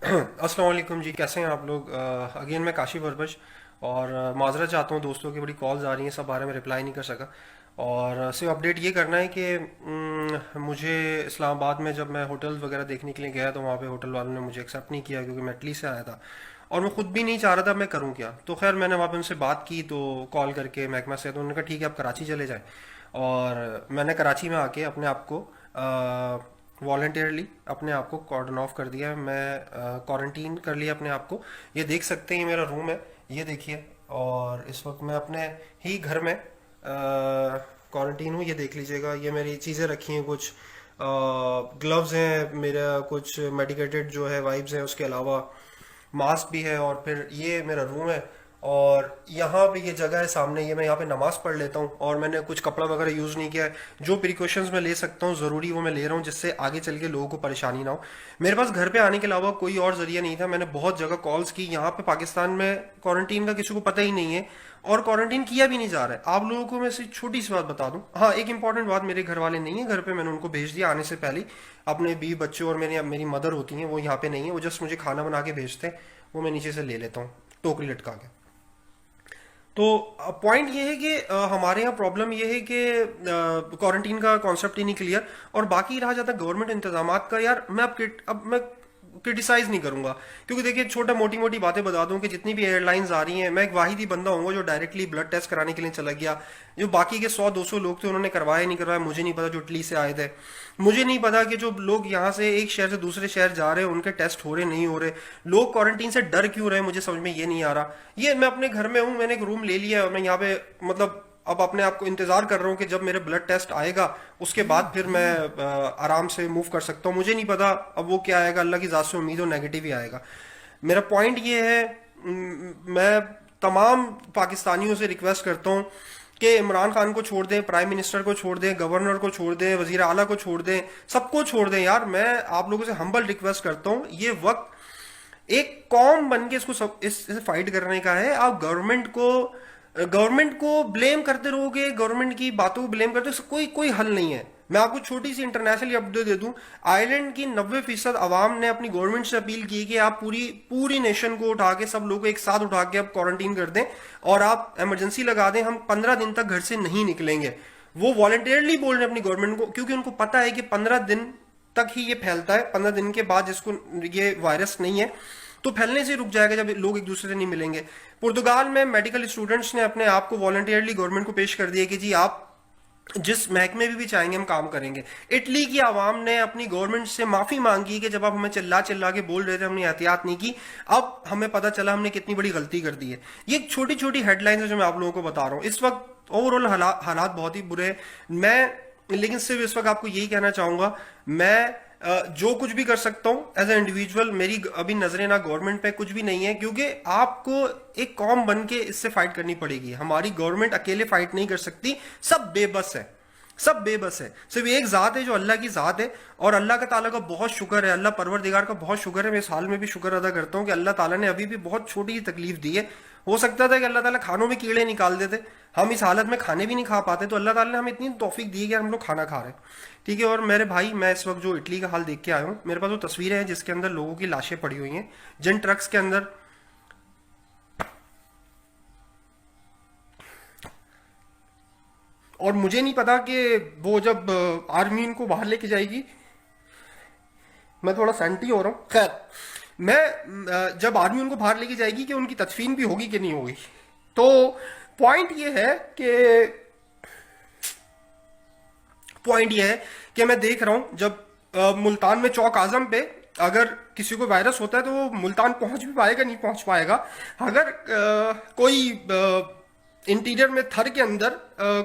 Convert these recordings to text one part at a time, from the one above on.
अस्सलाम वालेकुम जी, कैसे हैं आप लोग? अगेन मैं काशिफ अरबश। और माजरत चाहता हूँ, दोस्तों की बड़ी कॉल्स आ रही हैं, सब बारे में रिप्लाई नहीं कर सका। और सिर्फ अपडेट ये करना है कि मुझे इस्लामाबाद में जब मैं होटल वगैरह देखने के लिए गया तो वहाँ पे होटल वालों ने मुझे एक्सेप्ट नहीं किया, क्योंकि मैं इटली से आया था और मैं खुद भी नहीं चाह रहा था मैं करूँ क्या। तो खैर मैंने वहाँ पे उनसे बात की, तो कॉल करके महकमा से, तो उन्होंने कहा ठीक है आप कराची चले जाएं। और मैंने कराची में आके अपने आप को वॉल्टियरली अपने आप को कॉर्डन ऑफ कर दिया है। मैं क्वारंटीन कर लिया अपने आप को। ये देख सकते हैं, ये मेरा रूम है, ये देखिए। और इस वक्त मैं अपने ही घर में क्वारंटीन हूँ, ये देख लीजिएगा। ये मेरी चीज़ें रखी हैं, कुछ ग्लव्स हैं, मेरा कुछ मेडिकेटेड जो है वाइप्स हैं, उसके अलावा मास्क भी है। और फिर ये मेरा रूम है, और यहाँ पे ये जगह है सामने, ये मैं यहाँ पे नमाज पढ़ लेता हूँ। और मैंने कुछ कपड़ा वगैरह यूज़ नहीं किया है। जो प्रिकॉशंस मैं ले सकता हूँ ज़रूरी, वो मैं ले रहा हूँ, जिससे आगे चल के लोगों को परेशानी ना हो। मेरे पास घर पे आने के अलावा कोई और जरिया नहीं था। मैंने बहुत जगह कॉल्स की। यहाँ पे पाकिस्तान में क्वारंटीन का किसी को पता ही नहीं है, और क्वारंटीन किया भी नहीं जा रहा है। आप लोगों को मैं सिर्फ छोटी सी बात बता दूं। हाँ, एक इंपॉर्टेंट बात, मेरे घर वाले नहीं है घर पे, मैंने उनको भेज दिया आने से पहले। अपने बीवी बच्चे और मेरी मेरी मदर होती हैं, वो यहाँ पे नहीं है, वो जस्ट मुझे खाना बना के भेजते हैं, वो मैं नीचे से ले लेता हूँ टोकरी लटका के। तो पॉइंट ये है कि हमारे यहाँ प्रॉब्लम ये है कि क्वारंटीन का कॉन्सेप्ट ही नहीं क्लियर। और बाकी रहा जाता गवर्नमेंट इंतजाम का, यार मैं अब मैं क्रिटिसाइज नहीं करूंगा, क्योंकि देखिए छोटा मोटी मोटी बातें बता दूं कि जितनी भी एयरलाइंस आ रही हैं, मैं एक वाहिद ही बंदा हूँ जो डायरेक्टली ब्लड टेस्ट कराने के लिए चला गया। जो बाकी के 100-200 लोग थे उन्होंने करवाया नहीं करवाया मुझे नहीं पता, जो इटली से आए थे। मुझे नहीं पता कि जो लोग यहाँ से एक शहर से दूसरे शहर जा रहे हैं उनके टेस्ट हो रहे नहीं हो रहे। लोग क्वारंटीन से डर क्यों रहे, मुझे समझ में ये नहीं आ रहा। ये मैं अपने घर में हूँ, मैंने एक रूम ले लिया है, और मैं यहाँ पे मतलब अब अपने आप को इंतजार कर रहा हूँ कि जब मेरे ब्लड टेस्ट आएगा उसके बाद फिर मैं आराम से मूव कर सकता हूँ। मुझे नहीं पता अब वो क्या आएगा, अल्लाह की ज़ात से उम्मीद हो नेगेटिव ही आएगा। मेरा पॉइंट ये है, मैं तमाम पाकिस्तानियों से रिक्वेस्ट करता हूँ कि इमरान खान को छोड़ दें, प्राइम मिनिस्टर को छोड़ दें, गवर्नर को छोड़ दें, वजीर आला को छोड़ दें, सबको छोड़ दें। यार मैं आप लोगों से हम्बल रिक्वेस्ट करता हूँ, ये वक्त एक कॉम बन के इसको सब इसे फाइट करने का है। आप गवर्नमेंट को ब्लेम करते रहोगे, गवर्नमेंट की बातों को ब्लेम करते रहोगे, कोई कोई हल नहीं है। मैं आपको छोटी सी इंटरनेशनली अपडेट दे दूं। आयरलैंड की 90% आवाम ने अपनी गवर्नमेंट से अपील की कि आप पूरी पूरी नेशन को उठा के, सब लोगों को एक साथ उठा के आप क्वारंटीन कर दें और आप इमरजेंसी लगा दें, हम 15 दिन तक घर से नहीं निकलेंगे। वो वॉलंटियरली बोल रहे हैं अपनी गवर्नमेंट को, क्योंकि उनको पता है कि 15 दिन तक ही ये फैलता है। 15 दिन के बाद जिसको ये वायरस नहीं है तो फैलने से रुक जाएगा जब लोग एक दूसरे से नहीं मिलेंगे। पुर्तगाल में मेडिकल स्टूडेंट्स ने अपने आप को वॉलंटियरली गवर्नमेंट को पेश कर दिया कि जी आप जिस महकमे में भी चाहेंगे हम काम करेंगे। इटली की आवाम ने अपनी गवर्नमेंट से माफी मांगी कि जब आप हमें चिल्ला चिल्ला के बोल रहे थे हमने एहतियात नहीं की, अब हमें पता चला हमने कितनी बड़ी गलती कर दी है। ये छोटी छोटी हेडलाइंस है जो मैं आप लोगों को बता रहा हूँ। इस वक्त ओवरऑल हालात बहुत ही बुरे हैं। मैं लेकिन सिर्फ इस वक्त आपको यही कहना चाहूंगा, मैं जो कुछ भी कर सकता हूं एज ए इंडिविजुअल, मेरी अभी नजरें ना गवर्नमेंट पे कुछ भी नहीं है, क्योंकि आपको एक कौम बन के इससे फाइट करनी पड़ेगी। हमारी गवर्नमेंट अकेले फाइट नहीं कर सकती, सब बेबस है, सब बेबस है। सिर्फ एक जात है जो अल्लाह की जात है, और अल्लाह का ताला का बहुत शुक्र है, अल्लाह परवरदिगार का बहुत शुक्र है। मैं इस हाल में भी शुक्र अदा करता हूँ कि अल्लाह ताला ने अभी भी बहुत छोटी ही तकलीफ दी है। हो सकता था कि अल्लाह ताला खानों में कीड़े निकाल देते, हम इस हालत में खाने भी नहीं खा पाते, तो अल्लाह ताला ने हमें इतनी तौफीक दी है कि हम लोग खाना खा रहे हैं। ठीक है। और मेरे भाई, मैं इस वक्त जो इटली का हाल देख के आया हूँ, मेरे पास वो तस्वीरें हैं जिसके अंदर लोगों की लाशें पड़ी हुई हैं, जिन ट्रक्स के अंदर और मुझे नहीं पता कि वो जब आर्मी इनको बाहर लेके जाएगी, मैं थोड़ा सैंटी हो रहा हूँ। खैर, मैं जब आर्मी उनको बाहर लेके जाएगी कि उनकी तदफीन भी होगी कि नहीं होगी। तो पॉइंट ये है कि पॉइंट ये है कि मैं देख रहा हूं जब मुल्तान में चौक आजम पे अगर किसी को वायरस होता है तो वो मुल्तान पहुंच भी पाएगा नहीं पहुंच पाएगा। अगर कोई इंटीरियर में थर के अंदर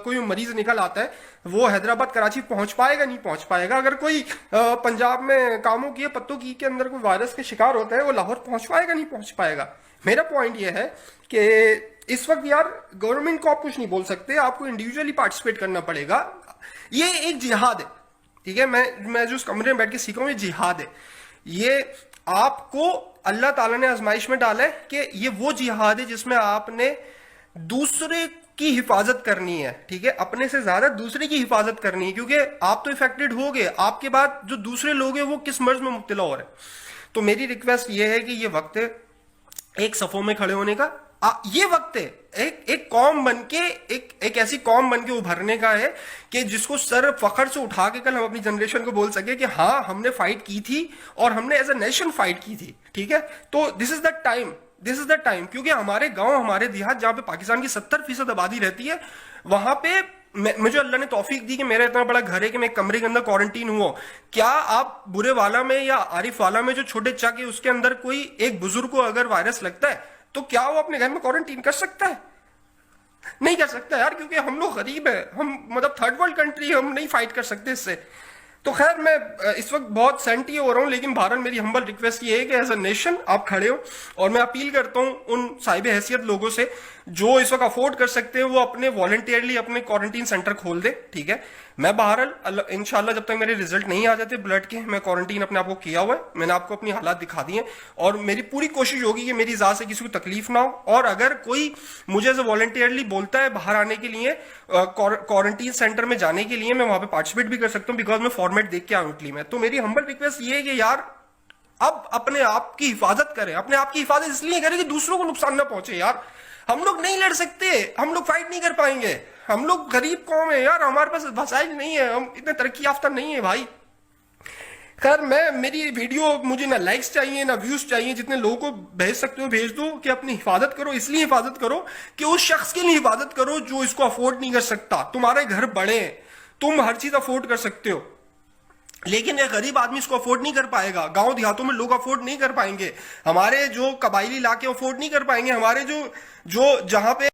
कोई मरीज निकल आता है, वो हैदराबाद कराची पहुंच पाएगा नहीं पहुंच पाएगा। अगर कोई पंजाब में कामों की पत्तों की के अंदर कोई वायरस के शिकार होता है, वो लाहौर पहुंच पाएगा नहीं पहुंच पाएगा। मेरा पॉइंट ये है कि इस वक्त यार गवर्नमेंट को आप कुछ नहीं बोल सकते, आपको इंडिविजुअली पार्टिसिपेट करना पड़ेगा। ये एक जिहाद है, ठीक है। मैं जो उस कमरे में बैठ के सीख रहा हूँ, ये जिहाद है। ये आपको अल्लाह ताला ने आजमाइश में डाला है कि ये वो जिहाद है जिसमें आपने दूसरे की हिफाजत करनी है, ठीक है। अपने से ज्यादा दूसरे की हिफाजत करनी है, क्योंकि आप तो इफेक्टेड हो गए, आपके बाद जो दूसरे लोग हैं वो किस मर्ज में मुब्तला हो रहे हैं। तो मेरी रिक्वेस्ट ये है कि ये वक्त है एक सफों में खड़े होने का। ये वक्त है एक कौम बन के, एक ऐसी कौम बन के उभरने का है कि जिसको सर फखर से उठा के कल हम अपनी जनरेशन को बोल सके कि हाँ हमने फाइट की थी और हमने एज अ नेशन फाइट की थी। ठीक है, तो this is the time, this is the time, क्योंकि हमारे गांव, हमारे देहात जहां पे पाकिस्तान की 70% आबादी रहती है, वहां पे मुझे अल्लाह ने तौफीक दी कि मेरा इतना बड़ा घर है कि मैं एक कमरे के अंदर क्वारंटीन हुआ। क्या आप बुरे वाला में या आरिफ वाला में जो छोटे चक है उसके अंदर कोई एक बुजुर्ग को अगर वायरस लगता है तो क्या वो अपने घर में क्वारंटीन कर सकता है? नहीं कर सकता यार, क्योंकि हम लोग गरीब है, हम मतलब थर्ड वर्ल्ड कंट्री, हम नहीं फाइट कर सकते इससे। तो खैर मैं इस वक्त बहुत सेंटी हो रहा हूं, लेकिन बहरहाल मेरी हम्बल रिक्वेस्ट ये है कि एज अ नेशन आप खड़े हो, और मैं अपील करता हूं उन साहिब हैसियत लोगों से जो इस वक्त अफोर्ड कर सकते हैं वो अपने वॉलंटियरली अपने क्वारंटीन सेंटर खोल दे। ठीक है, मैं बहरहाल इंशाल्लाह जब तक मेरे रिजल्ट नहीं आ जाते ब्लड के, मैं क्वारंटीन अपने आप को किया हुआ है, मैंने आपको अपनी हालात दिखा दी हैं, और मेरी पूरी कोशिश होगी कि मेरी इजाजत से किसी को तकलीफ ना हो। और अगर कोई मुझे एज वॉलंटियरली बोलता है बाहर आने के लिए, क्वारंटीन सेंटर में जाने के लिए, मैं वहां पे पार्टिसिपेट भी कर सकता हूँ, बिकॉज मैं फॉर्मेट देख के आऊँ इटली में। तो मेरी हम्बल रिक्वेस्ट ये है कि यार अब अपने आप की हिफाजत करें, अपने आप की हिफाजत इसलिए करें कि दूसरों को नुकसान ना पहुंचे। यार हम लोग नहीं लड़ सकते, हम लोग फाइट नहीं कर पाएंगे, हम लोग गरीब कौम है यार, हमारे पास वसाइल नहीं है, हम इतने तरक्की याफ्ता नहीं है भाई। खैर मैं, मेरी वीडियो मुझे ना लाइक्स चाहिए ना व्यूज चाहिए, जितने लोगों को भेज सकते हो भेज दो, कि अपनी हिफाजत करो, इसलिए हिफाजत करो कि उस शख्स के लिए हिफाजत करो जो इसको अफोर्ड नहीं कर सकता। तुम्हारे घर बड़े हैं, तुम हर चीज अफोर्ड कर सकते हो, लेकिन एक गरीब आदमी इसको अफोर्ड नहीं कर पाएगा, गांव देहातों में लोग अफोर्ड नहीं कर पाएंगे, हमारे जो कबाइली इलाके अफोर्ड नहीं कर पाएंगे, हमारे जो जो जहां पे